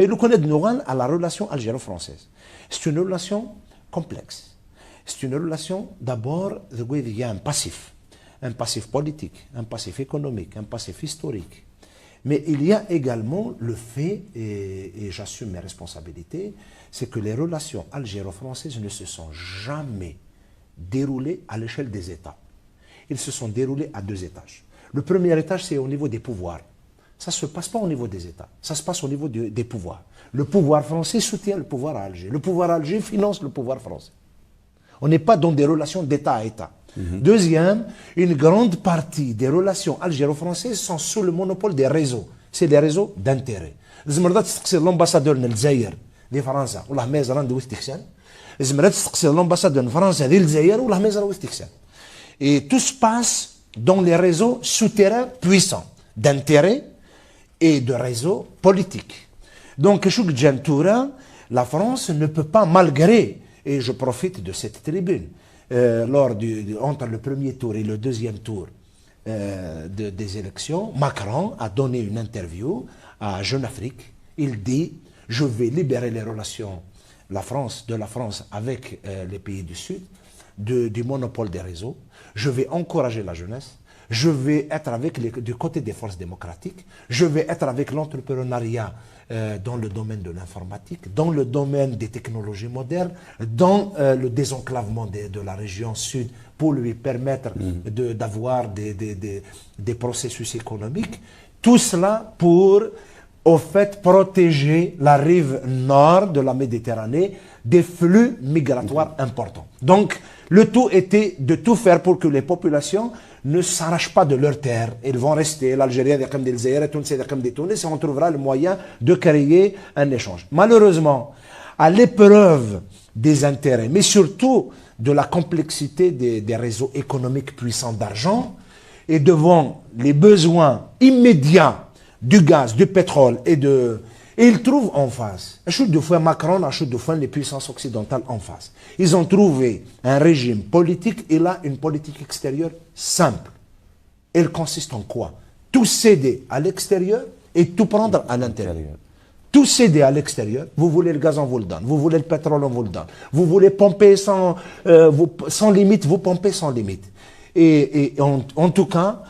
Et le connaît de Nouran à la relation algéro-française. C'est une relation complexe. C'est une relation d'abord, il y a un passif politique, un passif économique, un passif historique. Mais il y a également le fait, et j'assume mes responsabilités, c'est que les relations algéro-françaises ne se sont jamais déroulées à l'échelle des États. Ils se sont déroulés à 2 étages. Le premier étage, c'est au niveau des pouvoirs. Ça ne se passe pas au niveau des États, ça se passe au niveau des pouvoirs. Le pouvoir français soutient le pouvoir à Alger. Le pouvoir à Alger finance le pouvoir français. On n'est pas dans des relations d'État à État. Deuxième, une grande partie des relations algéro-françaises sont sous le monopole des réseaux. C'est des réseaux d'intérêt. L'ambassadeur de l'Algérie de France, ou la maison de Westiksan, l'ambassadeur de France de l'Algérie, ou la maison de Westiksan. Et tout se passe dans les réseaux souterrains puissants d'intérêt et de réseaux politiques. Donc, la France ne peut pas, malgré, et je profite de cette tribune, entre le premier tour et le deuxième tour des élections, Macron a donné une interview à Jeune Afrique. Il dit, je vais libérer les relations de la France avec les pays du Sud, du monopole des réseaux. Je vais encourager la jeunesse. Je vais être du côté des forces démocratiques. Je vais être avec l'entrepreneuriat dans le domaine de l'informatique, dans le domaine des technologies modernes, dans le désenclavement de la région sud pour lui permettre d'avoir des processus économiques. Tout cela pour, au fait, protéger la rive nord de la Méditerranée des flux migratoires importants. Donc, le tout était de tout faire pour que les populations ne s'arrachent pas de leurs terres. Ils vont rester, l'Algérie, comme des Zaïre, comme des Tunis, et on trouvera le moyen de créer un échange. Malheureusement, à l'épreuve des intérêts, mais surtout de la complexité des réseaux économiques puissants d'argent, et devant les besoins immédiats du gaz, du pétrole et ils trouvent en face, Macron a les puissances occidentales en face. Ils ont trouvé un régime politique et là une politique extérieure simple. Elle consiste en quoi? Tout céder à l'extérieur et tout prendre à l'intérieur. Tout céder à l'extérieur, vous voulez le gaz, on vous le donne. Vous voulez le pétrole, on vous le donne. Vous voulez pomper sans limite, vous pompez sans limite. Et en tout cas,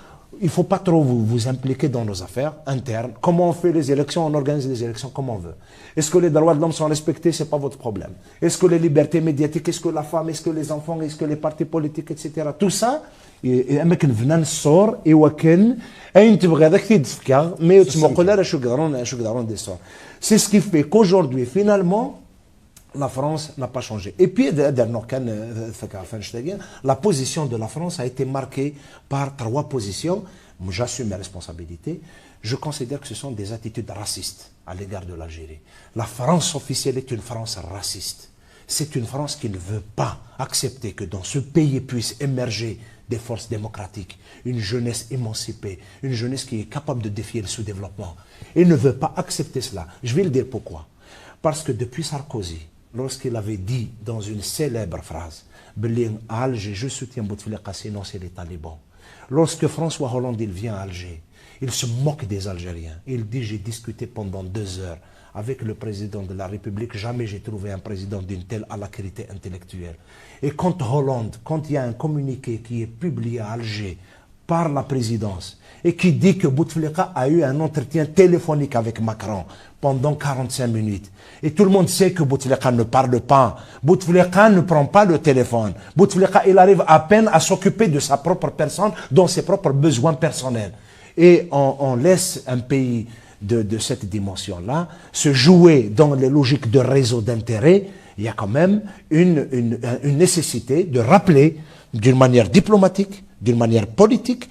il ne faut pas trop vous impliquer dans nos affaires internes. Comment on fait les élections, on organise les élections comme on veut. Est-ce que les droits de l'homme sont respectés? Ce n'est pas votre problème. Est-ce que les libertés médiatiques, est-ce que la femme, est-ce que les enfants, est-ce que les partis politiques, etc. Tout ça, mais c'est ce qui fait qu'aujourd'hui, finalement, la France n'a pas changé. Et puis, la position de la France a été marquée par 3 positions. J'assume mes responsabilités. Je considère que ce sont des attitudes racistes à l'égard de l'Algérie. La France officielle est une France raciste. C'est une France qui ne veut pas accepter que dans ce pays puissent émerger des forces démocratiques, une jeunesse émancipée, une jeunesse qui est capable de défier le sous-développement. Elle ne veut pas accepter cela. Je vais le dire pourquoi. Parce que depuis Sarkozy, lorsqu'il avait dit dans une célèbre phrase, à Alger, je soutiens Bouteflika, sinon c'est les talibans. Lorsque François Hollande il vient à Alger, il se moque des Algériens. Il dit, j'ai discuté pendant 2 heures avec le président de la République. Jamais j'ai trouvé un président d'une telle alacrité intellectuelle. Et quand il y a un communiqué qui est publié à Alger par la présidence et qui dit que Bouteflika a eu un entretien téléphonique avec Macron pendant 45 minutes. Et tout le monde sait que Bouteflika ne parle pas. Bouteflika ne prend pas le téléphone. Bouteflika, il arrive à peine à s'occuper de sa propre personne, dans ses propres besoins personnels. Et on laisse un pays de cette dimension-là se jouer dans les logiques de réseau d'intérêt. Il y a quand même une nécessité de rappeler d'une manière diplomatique, d'une manière politique.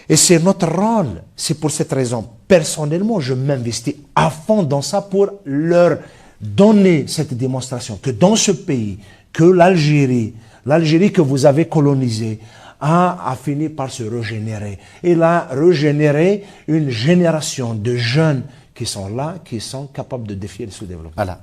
Et c'est notre rôle. C'est pour cette raison, personnellement, je m'investis à fond dans ça pour leur donner cette démonstration que dans ce pays, que l'Algérie que vous avez colonisée, a fini par se régénérer. Elle a régénéré une génération de jeunes qui sont là, qui sont capables de défier le sous-développement. Voilà.